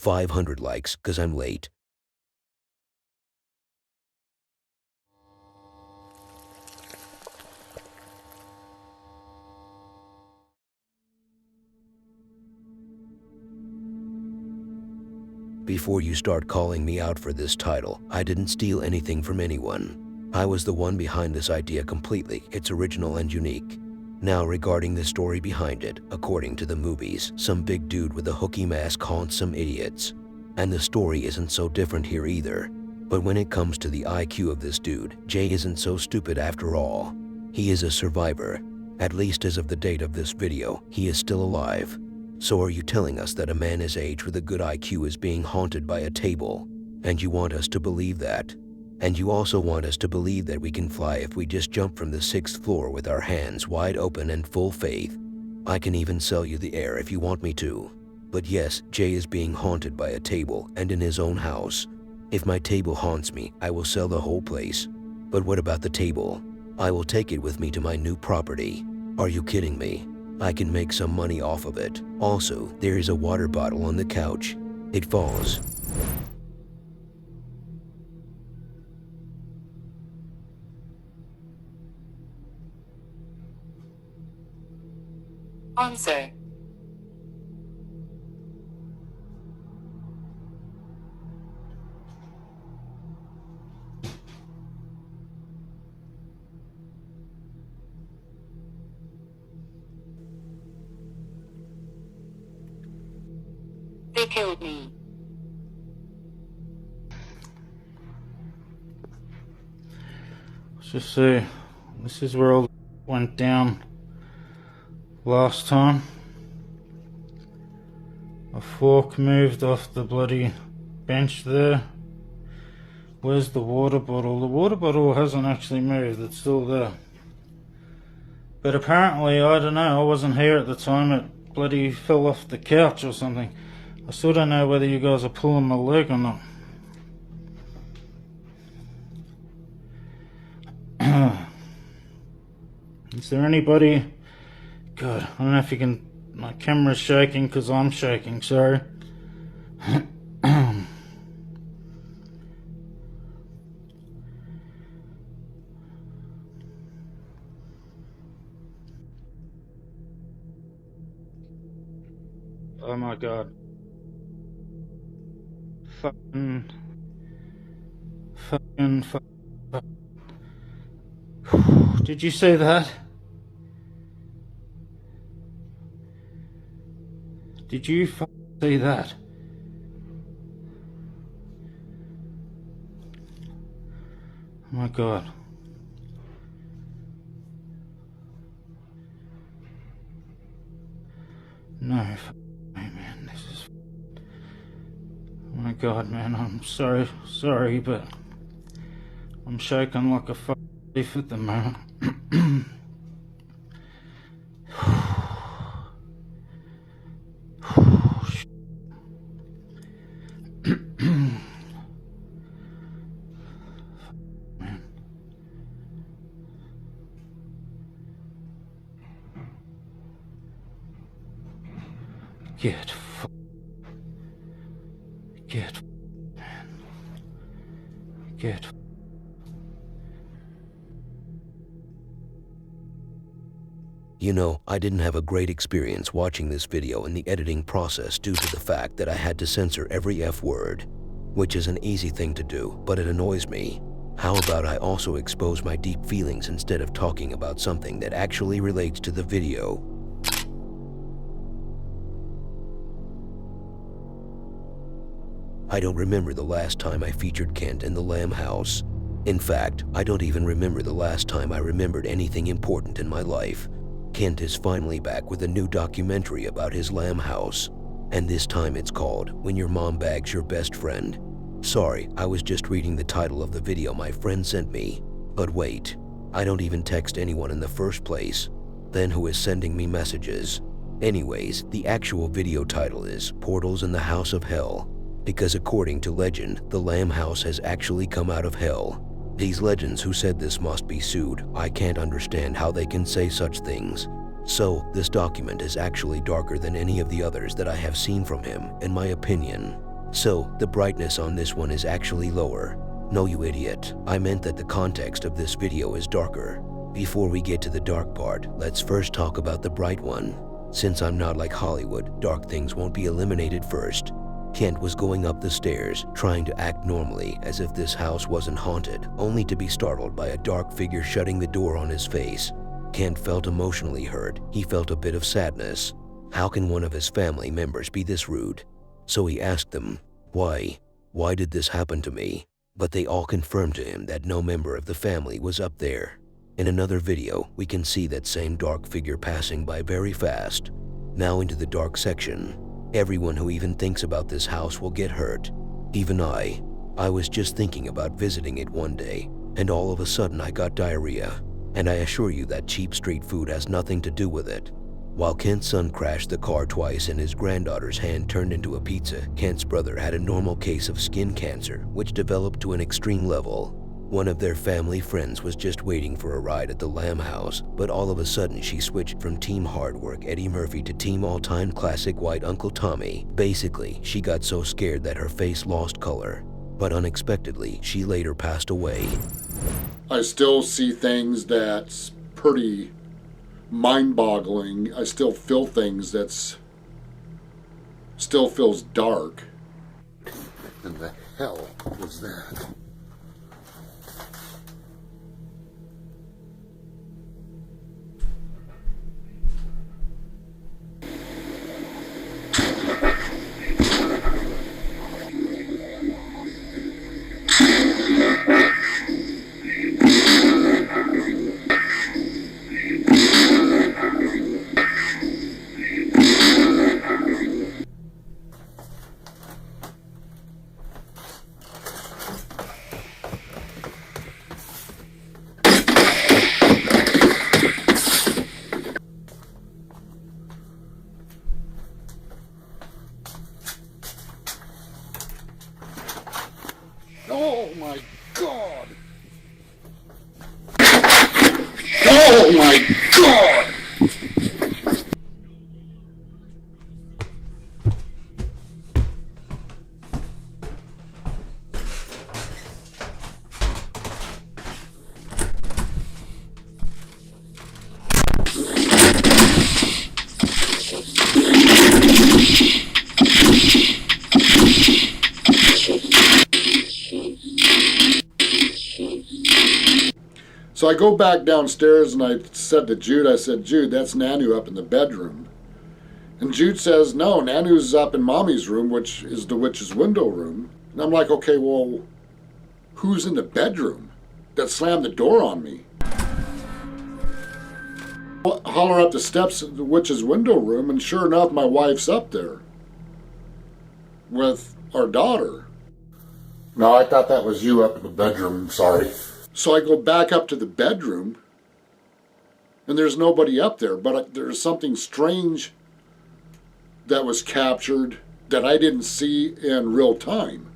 500 likes because I'm late. Before you start calling me out for this title, I didn't steal anything from anyone. I was the one behind this idea completely. It's original and unique. Now, regarding the story behind it, according to the movies, some big dude with a hooky mask haunts some idiots. And the story isn't so different here either. But when it comes to the IQ of this dude, Jay isn't so stupid after all. He is a survivor. At least as of the date of this video, he is still alive. So are you telling us that a man his age with a good IQ is being haunted by a table? And you want us to believe that? And you also want us to believe that we can fly if we just jump from the 6th floor with our hands wide open and full faith? I can even sell you the air if you want me to. But yes, Jay is being haunted by a table and in his own house. If my table haunts me, I will sell the whole place. But what about the table? I will take it with me to my new property. Are you kidding me? I can make some money off of it. Also, there is a water bottle on the couch. It falls. Answer. They killed me. Let's just say this is where all went down last time. A fork moved off the bloody bench there. Where's the water bottle? The water bottle hasn't actually moved, it's still there. But apparently, I don't know, I wasn't here at the time, it bloody fell off the couch or something. I still don't know whether you guys are pulling my leg or not. Is there anybody? God, I don't know if you can. My camera's shaking because I'm shaking, sorry. Oh my god. Fucking. Did you see that? Did you see that? Oh my god. No, man, this is. Oh my god, man, I'm sorry, but I'm shaking like a leaf at the moment. Get. You know, I didn't have a great experience watching this video in the editing process due to the fact that I had to censor every F word, which is an easy thing to do, but it annoys me. How about I also expose my deep feelings instead of talking about something that actually relates to the video? I don't remember the last time I featured Kent in the Lamb House. In fact, I don't even remember the last time I remembered anything important in my life. Kent is finally back with a new documentary about his Lamb House. And this time it's called When Your Mom Bags Your Best Friend. Sorry, I was just reading the title of the video my friend sent me. But wait, I don't even text anyone in the first place. Then who is sending me messages? Anyways, the actual video title is Portals in the House of Hell. Because according to legend, the Lamb House has actually come out of hell. These legends who said this must be sued. I can't understand how they can say such things. So, this document is actually darker than any of the others that I have seen from him, in my opinion. So, the brightness on this one is actually lower. No, you idiot. I meant that the context of this video is darker. Before we get to the dark part, let's first talk about the bright one. Since I'm not like Hollywood, dark things won't be eliminated first. Kent was going up the stairs, trying to act normally as if this house wasn't haunted, only to be startled by a dark figure shutting the door on his face. Kent felt emotionally hurt. He felt a bit of sadness. How can one of his family members be this rude? So he asked them, why? Why did this happen to me? But they all confirmed to him that no member of the family was up there. In another video, we can see that same dark figure passing by very fast. Now into the dark section. Everyone who even thinks about this house will get hurt. Even I. I was just thinking about visiting it one day, and all of a sudden I got diarrhea. And I assure you that cheap street food has nothing to do with it. While Kent's son crashed the car twice and his granddaughter's hand turned into a pizza, Kent's brother had a normal case of skin cancer, which developed to an extreme level. One of their family friends was just waiting for a ride at the Lamb House, but all of a sudden she switched from Team Hard Work Eddie Murphy to Team All-Time Classic White Uncle Tommy. Basically, she got so scared that her face lost color. But unexpectedly, she later passed away. I still see things that's pretty mind-boggling. I still feel things that's still feels dark. And the hell was that? Oh my God! Oh my God! So I go back downstairs and I said to Jude, I said, Jude, that's Nanu up in the bedroom. And Jude says, no, Nanu's up in Mommy's room, which is the witch's window room. And I'm like, okay, well, who's in the bedroom that slammed the door on me? Holler up the steps of the witch's window room, and sure enough, my wife's up there with our daughter. No, I thought that was you up in the bedroom, sorry. So I go back up to the bedroom, and there's nobody up there, but there's something strange that was captured that I didn't see in real time.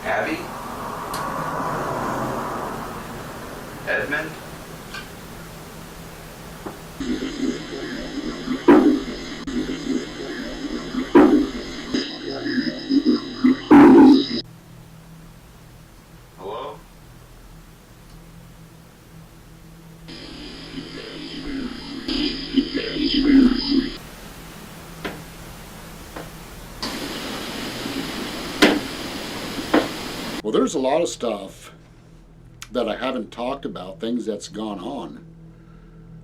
Abby? Edmund? Hello? Well, there's a lot of stuff that I haven't talked about, things that's gone on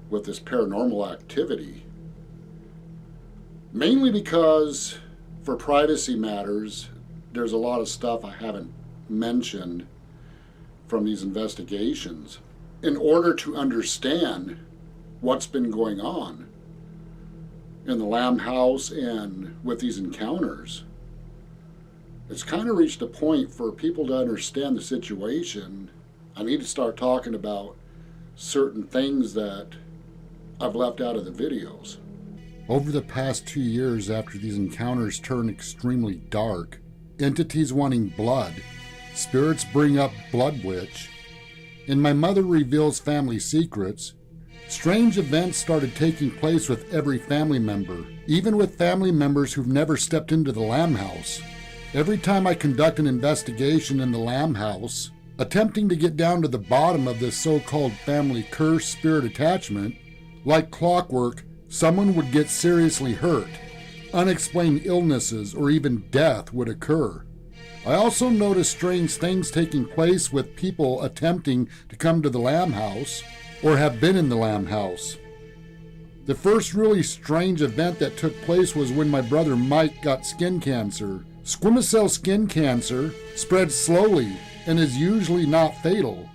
with this paranormal activity. Mainly because, for privacy matters, there's a lot of stuff I haven't mentioned from these investigations. In order to understand what's been going on in the Lamb House and with these encounters, it's kind of reached a point for people to understand the situation. I need to start talking about certain things that I've left out of the videos. Over the past 2 years, after these encounters turn extremely dark, entities wanting blood, spirits bring up Blood Witch, and my mother reveals family secrets, strange events started taking place with every family member, even with family members who've never stepped into the Lamb House. Every time I conduct an investigation in the Lamb House, attempting to get down to the bottom of this so-called family curse spirit attachment, like clockwork, someone would get seriously hurt. Unexplained illnesses or even death would occur. I also noticed strange things taking place with people attempting to come to the Lamb House or have been in the Lamb House. The first really strange event that took place was when my brother Mike got skin cancer. Squamous cell skin cancer spreads slowly and is usually not fatal.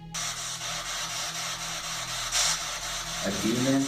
A demon?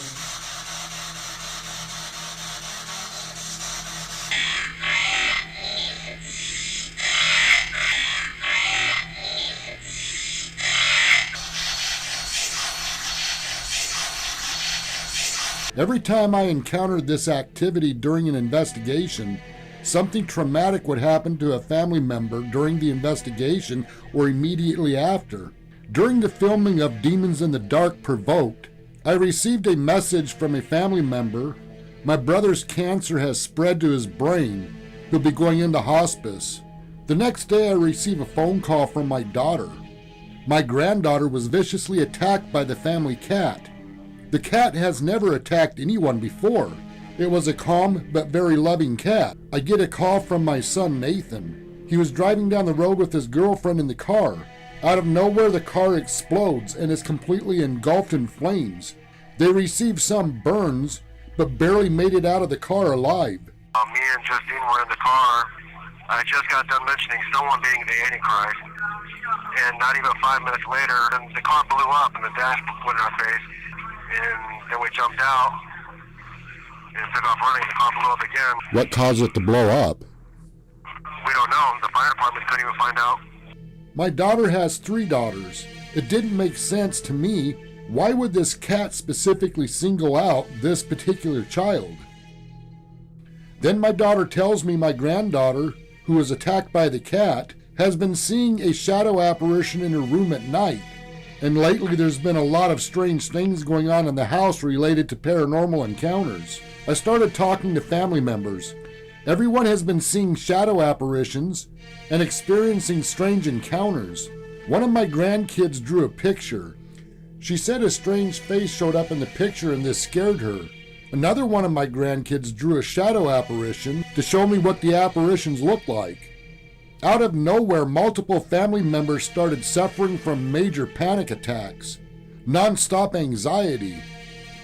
Every time I encountered this activity during an investigation, something traumatic would happen to a family member during the investigation or immediately after. During the filming of Demons in the Dark Provoked, I received a message from a family member. My brother's cancer has spread to his brain. He'll be going into hospice. The next day I receive a phone call from my daughter. My granddaughter was viciously attacked by the family cat. The cat has never attacked anyone before. It was a calm but very loving cat. I get a call from my son Nathan. He was driving down the road with his girlfriend in the car. Out of nowhere, the car explodes and is completely engulfed in flames. They received some burns, but barely made it out of the car alive. Me and Justine were in the car. I just got done mentioning someone being the Antichrist. And not even 5 minutes later, the car blew up and the dash went in our face. And then we jumped out and took off running. The car blew up again. What caused it to blow up? We don't know. The fire department couldn't even find out. My daughter has 3 daughters. It didn't make sense to me. Why would this cat specifically single out this particular child? Then my daughter tells me my granddaughter, who was attacked by the cat, has been seeing a shadow apparition in her room at night. And lately there's been a lot of strange things going on in the house related to paranormal encounters. I started talking to family members. Everyone has been seeing shadow apparitions and experiencing strange encounters. One of my grandkids drew a picture. She said a strange face showed up in the picture and this scared her. Another one of my grandkids drew a shadow apparition to show me what the apparitions looked like. Out of nowhere, multiple family members started suffering from major panic attacks, non-stop anxiety,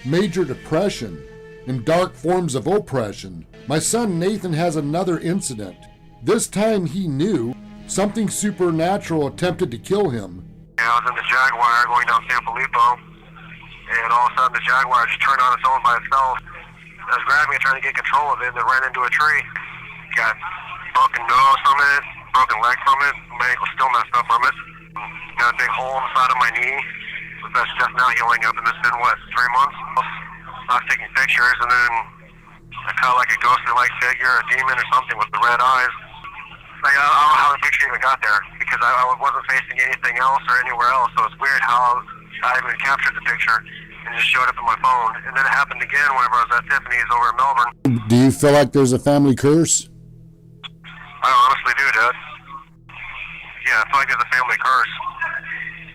major depression, and dark forms of oppression. My son Nathan has another incident. This time he knew something supernatural attempted to kill him. I was in the Jaguar going down San Felipe, and all of a sudden the Jaguar just turned on its own by itself. I was grabbing it, trying to get control of it, and it ran into a tree. Got broken nose from it, broken leg from it, my ankle's still messed up from it. Got a big hole in the side of my knee, but that's just now healing up, and it's been, 3 months? I was taking pictures, and then I felt like a ghostly-like figure, a demon or something with the red eyes. Like, I don't know how the picture even got there, because I wasn't facing anything else or anywhere else, so it's weird how I even captured the picture and just showed up on my phone. And then it happened again whenever I was at Tiffany's over in Melbourne. Do you feel like there's a family curse? I honestly do, Dad. Yeah, I feel like there's a family curse.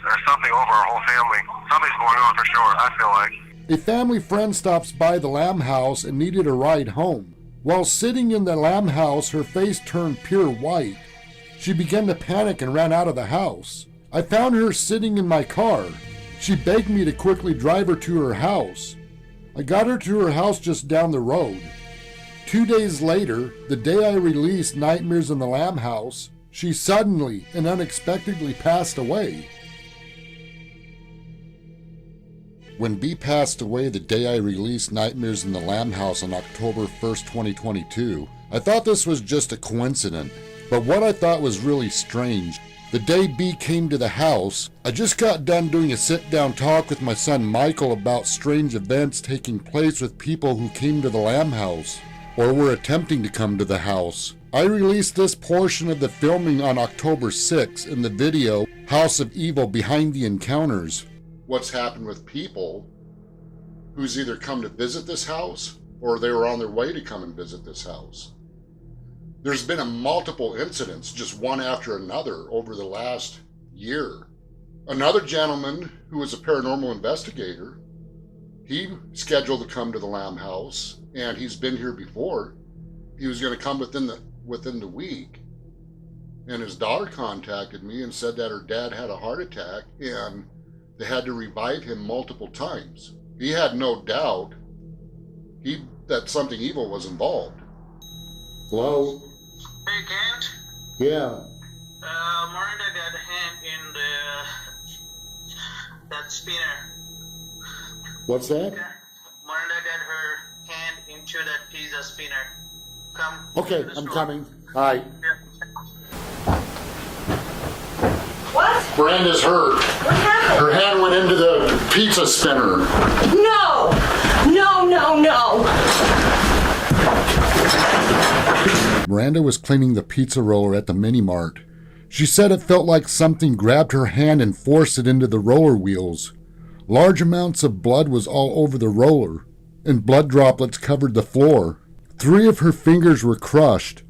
There's something over our whole family. Something's going on for sure, I feel like. A family friend stops by the Lamb House and needed a ride home. While sitting in the Lamb House, her face turned pure white. She began to panic and ran out of the house. I found her sitting in my car. She begged me to quickly drive her to her house. I got her to her house just down the road. 2 days later, the day I released Nightmares in the Lamb House, she suddenly and unexpectedly passed away. When B passed away the day I released Nightmares in the Lamb House on October 1st, 2022, I thought this was just a coincidence. But what I thought was really strange, the day B came to the house, I just got done doing a sit-down talk with my son Michael about strange events taking place with people who came to the Lamb House, or were attempting to come to the house. I released this portion of the filming on October 6th in the video, House of Evil Behind the Encounters. What's happened with people who's either come to visit this house or they were on their way to come and visit this house. There's been a multiple incidents, just one after another, over the last year. Another gentleman who was a paranormal investigator, he scheduled to come to the Lamb House, and he's been here before. He was going to come within the week, and his daughter contacted me and said that her dad had a heart attack, and they had to revive him multiple times. He had no doubt that something evil was involved. Hello? Hey, Kent. Yeah. Miranda got a hand in that spinner. What's that? Miranda got her hand into that pizza spinner. Come. Okay, to the I'm store. coming. Hi. What? Miranda's hurt. What happened? Her hand went into the pizza spinner. No! No, no, no! Miranda was cleaning the pizza roller at the mini mart. She said it felt like something grabbed her hand and forced it into the roller wheels. Large amounts of blood was all over the roller, and blood droplets covered the floor. 3 of her fingers were crushed.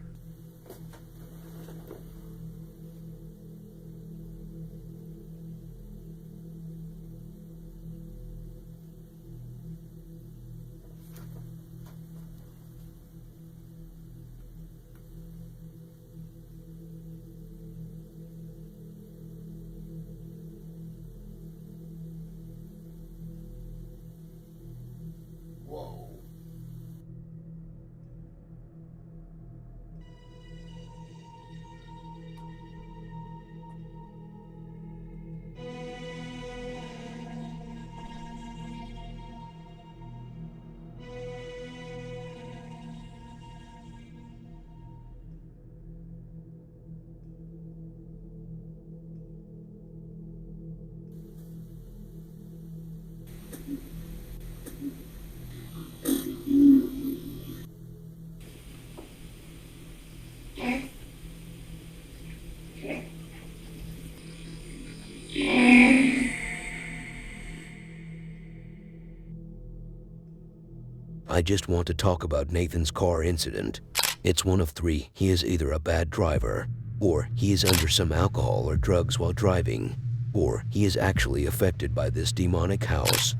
Whoa. I just want to talk about Nathan's car incident. It's one of 3. He is either a bad driver, or he is under some alcohol or drugs while driving, or he is actually affected by this demonic house.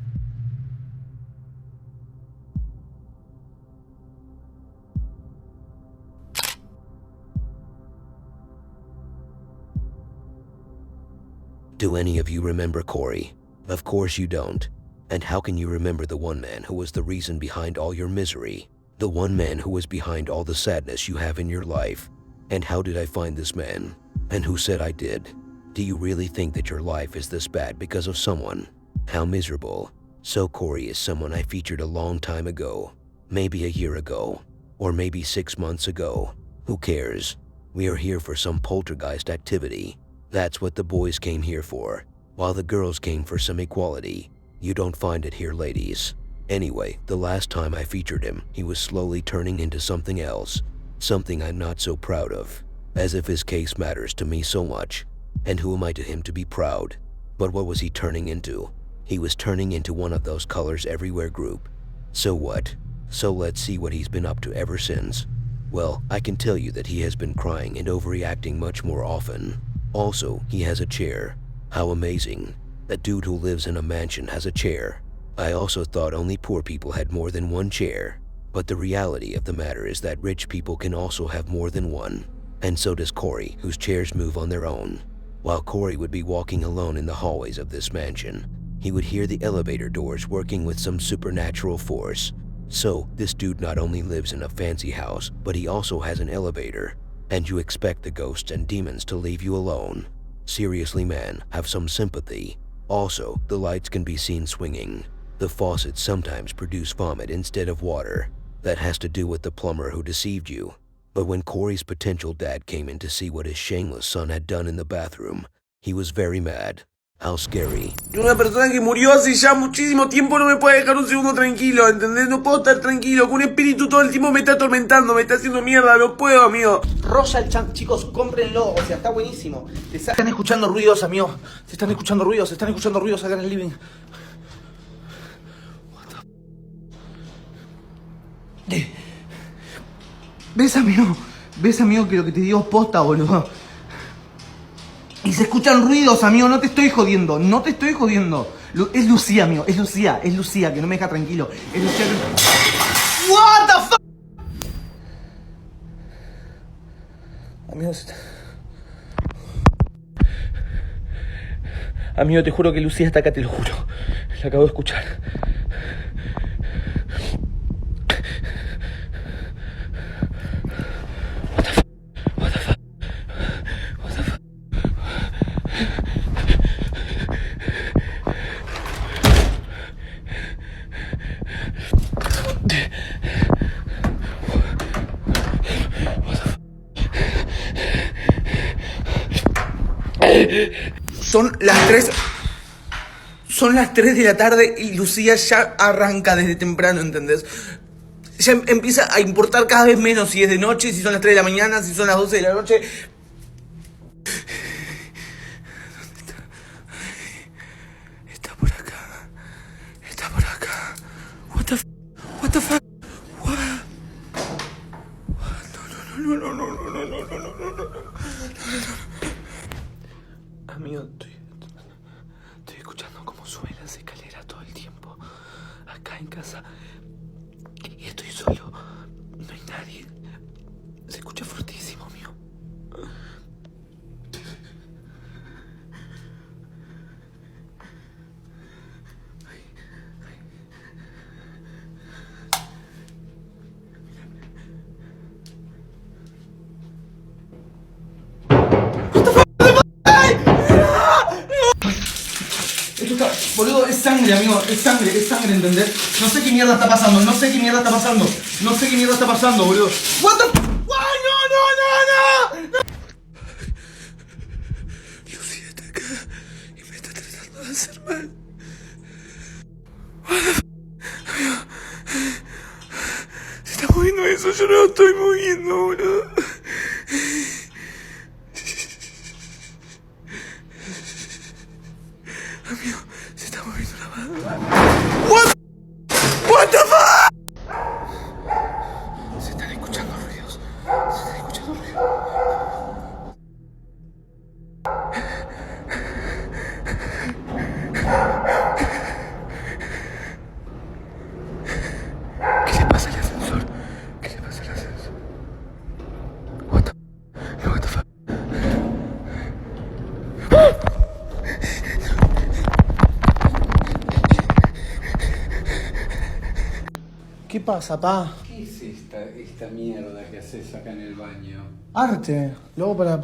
Do any of you remember Corey? Of course you don't. And how can you remember the one man who was the reason behind all your misery? The one man who was behind all the sadness you have in your life? And how did I find this man? And who said I did? Do you really think that your life is this bad because of someone? How miserable. So Corey is someone I featured a long time ago. Maybe a year ago. Or maybe 6 months ago. Who cares? We are here for some poltergeist activity. That's what the boys came here for, while the girls came for some equality. You don't find it here, ladies. Anyway, the last time I featured him, he was slowly turning into something else. Something I'm not so proud of. As if his case matters to me so much. And who am I to him to be proud? But what was he turning into? He was turning into one of those colors everywhere group. So what? So let's see what he's been up to ever since. Well, I can tell you that he has been crying and overreacting much more often. Also, he has a chair. How amazing. That dude who lives in a mansion has a chair. I also thought only poor people had more than one chair. But the reality of the matter is that rich people can also have more than one. And so does Corey, whose chairs move on their own. While Corey would be walking alone in the hallways of this mansion, he would hear the elevator doors working with some supernatural force. So, this dude not only lives in a fancy house, but he also has an elevator. And you expect the ghosts and demons to leave you alone. Seriously, man, have some sympathy. Also, the lights can be seen swinging. The faucets sometimes produce vomit instead of water. That has to do with the plumber who deceived you. But when Corey's potential dad came in to see what his shameless son had done in the bathroom, he was very mad. How scary. Una persona que murió hace ya muchísimo tiempo no me puede dejar un segundo tranquilo, ¿entendés? No puedo estar tranquilo, que un espíritu todo el tiempo me está atormentando, me está haciendo mierda, no puedo, amigo. Royal Champ, chicos, cómprenlo, o sea, está buenísimo. Están escuchando ruidos, amigo. Se están escuchando ruidos acá en el living. ¿Ves, amigo, que lo que te digo es posta, boludo? Y se escuchan ruidos, amigo, no te estoy jodiendo. Es Lucía, amigo, es Lucía, que no me deja tranquilo. Es Lucía que... What the fuck? Amigo, te juro que Lucía está acá, te lo juro. La acabo de escuchar. Son las 3 de la tarde y Lucía ya arranca desde temprano, ¿entendés? Ya empieza a importar cada vez menos si es de noche, si son las 3 de la mañana, si son las 12 de la noche. ¿Dónde está? Está por acá. What the fuck? What? No. Amigo, estoy escuchando cómo suben las escaleras todo el tiempo. Acá en casa. Y estoy solo. No hay nadie. Se escucha fortísimo, amigo. Esto está, boludo, es sangre, amigo, es sangre, ¿entendés? No sé qué mierda está pasando, boludo. What the f... ¡Ay, no! Lucía está acá y me está tratando de hacer mal. What the f... Amigo, se está moviendo eso, yo no lo estoy moviendo, boludo. Amigo, se está moviendo la mano. What the fuck? Se están escuchando ruidos. ¿Qué le pasa al ascensor? What the fuck? ¿Qué pasa, pa? ¿Qué es esta mierda que haces acá en el baño? Arte. Luego para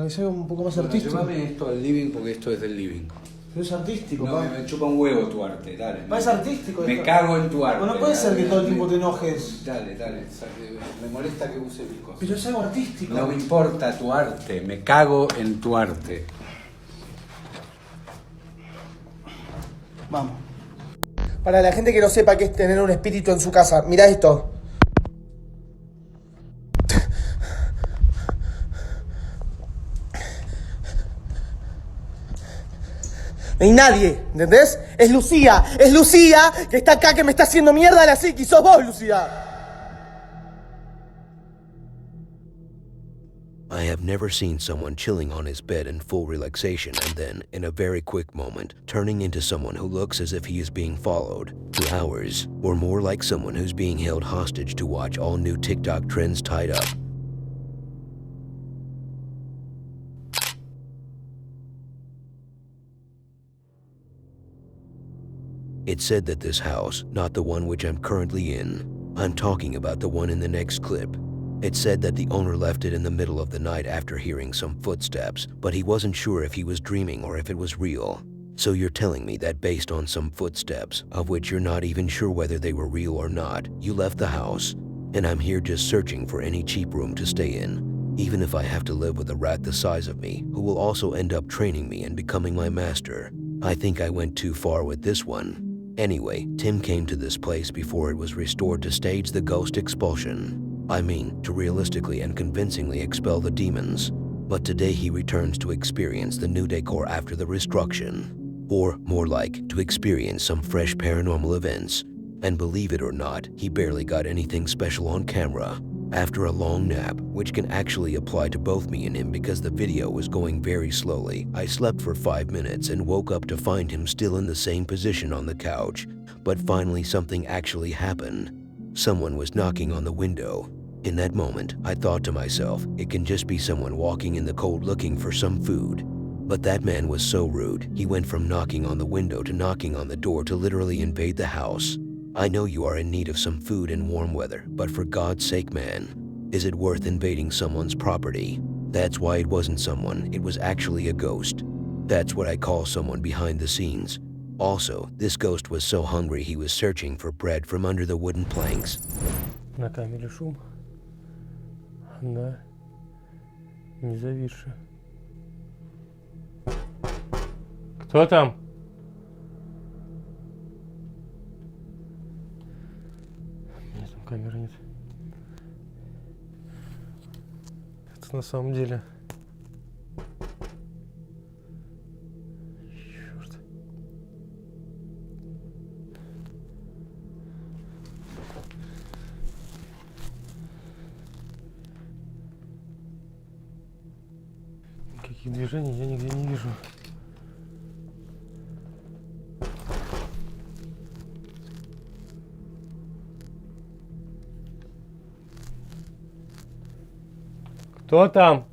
que sea un poco más artístico. Llévame esto al living porque esto es del living. Pero es artístico, No, pa. me chupa un huevo tu arte, dale. Pa, es artístico. Me cago en tu arte. Bueno, no puede ser que todo el tiempo te enojes. Dale, me molesta que use mis cosas. Pero es algo artístico. No me importa tu arte, me cago en tu arte. Vamos. Para la gente que no sepa qué es tener un espíritu en su casa, mirá esto. No hay nadie, ¿entendés? Es Lucía que está acá, que me está haciendo mierda la psiqui. Sos vos, Lucía. I have never seen someone chilling on his bed in full relaxation and then, in a very quick moment, turning into someone who looks as if he is being followed for hours, or more like someone who's being held hostage to watch all new TikTok trends tied up. It said that this house, not the one which I'm currently in, I'm talking about the one in the next clip. It said that the owner left it in the middle of the night after hearing some footsteps, but he wasn't sure if he was dreaming or if it was real. So you're telling me that based on some footsteps, of which you're not even sure whether they were real or not, you left the house, and I'm here just searching for any cheap room to stay in, even if I have to live with a rat the size of me, who will also end up training me and becoming my master. I think I went too far with this one. Anyway, Tim came to this place before it was restored to stage the ghost expulsion. I mean, to realistically and convincingly expel the demons. But today he returns to experience the new decor after the restruction. Or, more like, to experience some fresh paranormal events. And believe it or not, he barely got anything special on camera. After a long nap, which can actually apply to both me and him because the video was going very slowly, I slept for 5 minutes and woke up to find him still in the same position on the couch. But finally something actually happened. Someone was knocking on the window. In that moment, I thought to myself, it can just be someone walking in the cold looking for some food. But that man was so rude, he went from knocking on the window to knocking on the door to literally invade the house. I know you are in need of some food and warm weather, but for God's sake, man, is it worth invading someone's property? That's why it wasn't someone, it was actually a ghost. That's what I call someone behind the scenes. Also, this ghost was so hungry he was searching for bread from under the wooden planks. На камере шум. Да. Не зависший. Кто там? Нет, там камеры нет. Это на самом деле... Черт. Никаких движений я нигде не вижу. Кто там?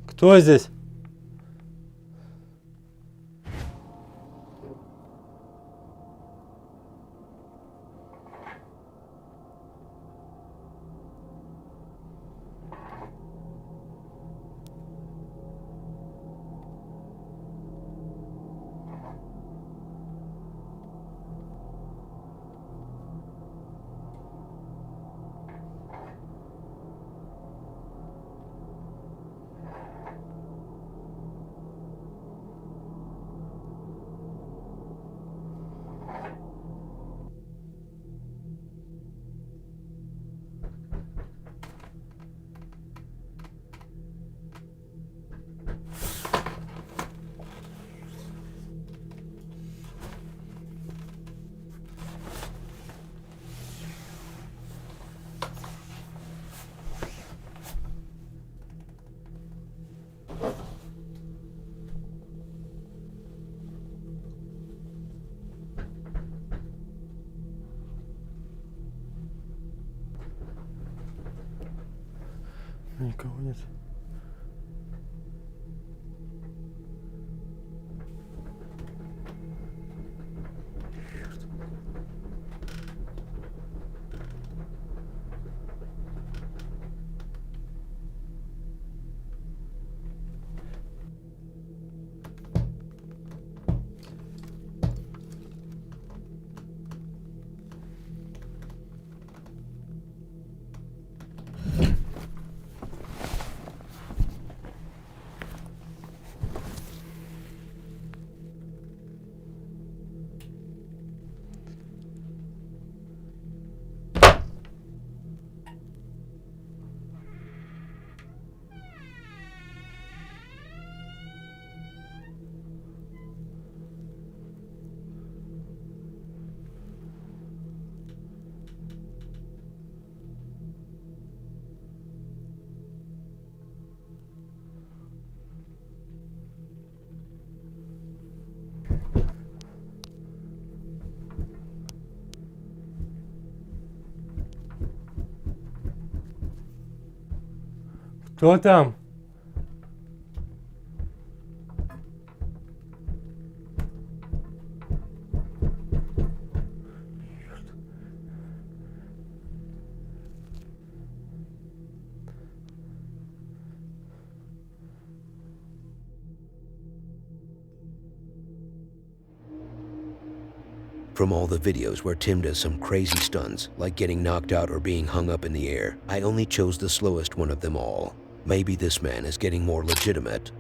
Кто здесь? Никого нет. Кто там? From all the videos where Tim does some crazy stunts, like getting knocked out or being hung up in the air, I only chose the slowest one of them all. Maybe this man is getting more legitimate.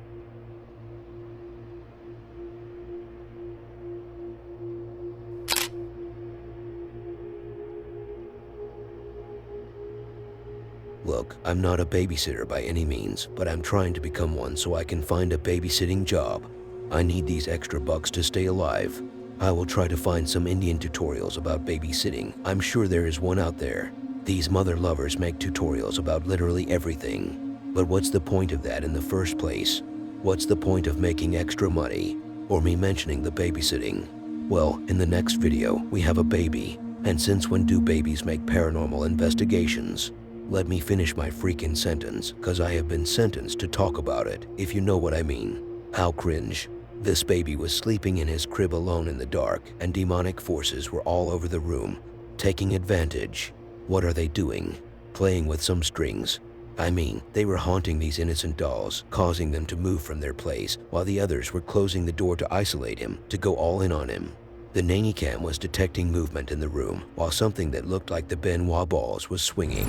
Look, I'm not a babysitter by any means, but I'm trying to become one so I can find a babysitting job. I need these extra bucks to stay alive. I will try to find some Indian tutorials about babysitting. I'm sure there is one out there. These mother lovers make tutorials about literally everything. But what's the point of that in the first place? What's the point of making extra money? Or me mentioning the babysitting? Well, in the next video, we have a baby. And since when do babies make paranormal investigations? Let me finish my freaking sentence, cause I have been sentenced to talk about it, if you know what I mean. How cringe. This baby was sleeping in his crib alone in the dark, and demonic forces were all over the room, taking advantage. What are they doing? Playing with some strings. I mean, they were haunting these innocent dolls, causing them to move from their place, while the others were closing the door to isolate him, to go all in on him. The nanny cam was detecting movement in the room, while something that looked like the Benoit balls was swinging.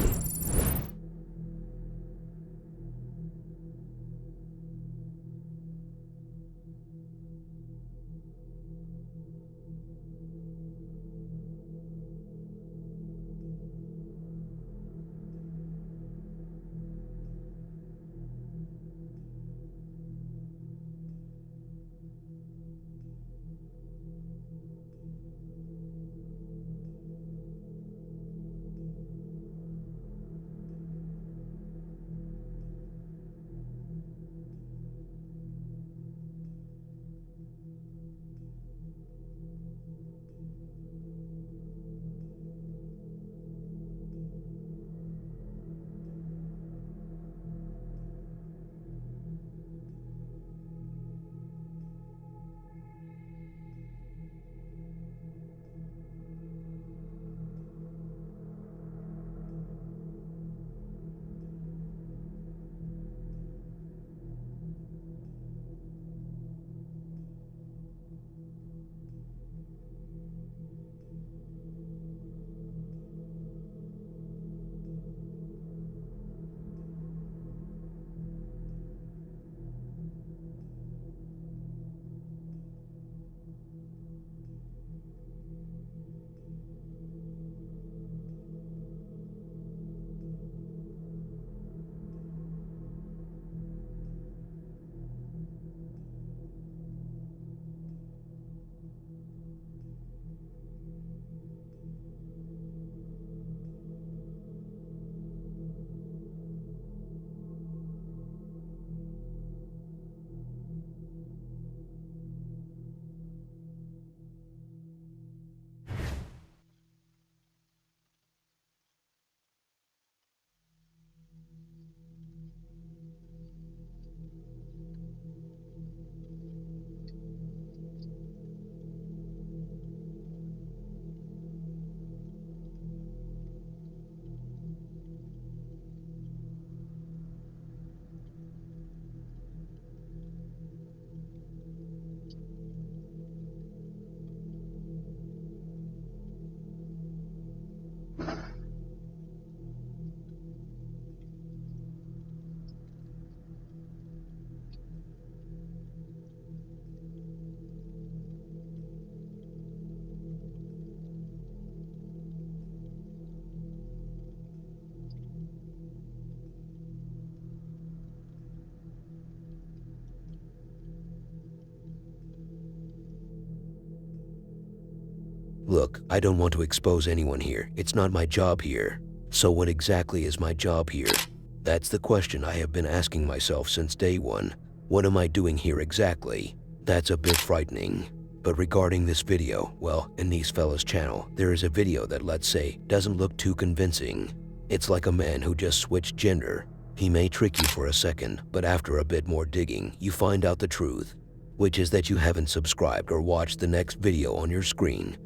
Look, I don't want to expose anyone here. It's not my job here. So what exactly is my job here? That's the question I have been asking myself since day one. What am I doing here exactly? That's a bit frightening. But regarding this video, well, in these fellas' channel, there is a video that, let's say, doesn't look too convincing. It's like a man who just switched gender. He may trick you for a second, but after a bit more digging, you find out the truth, which is that you haven't subscribed or watched the next video on your screen.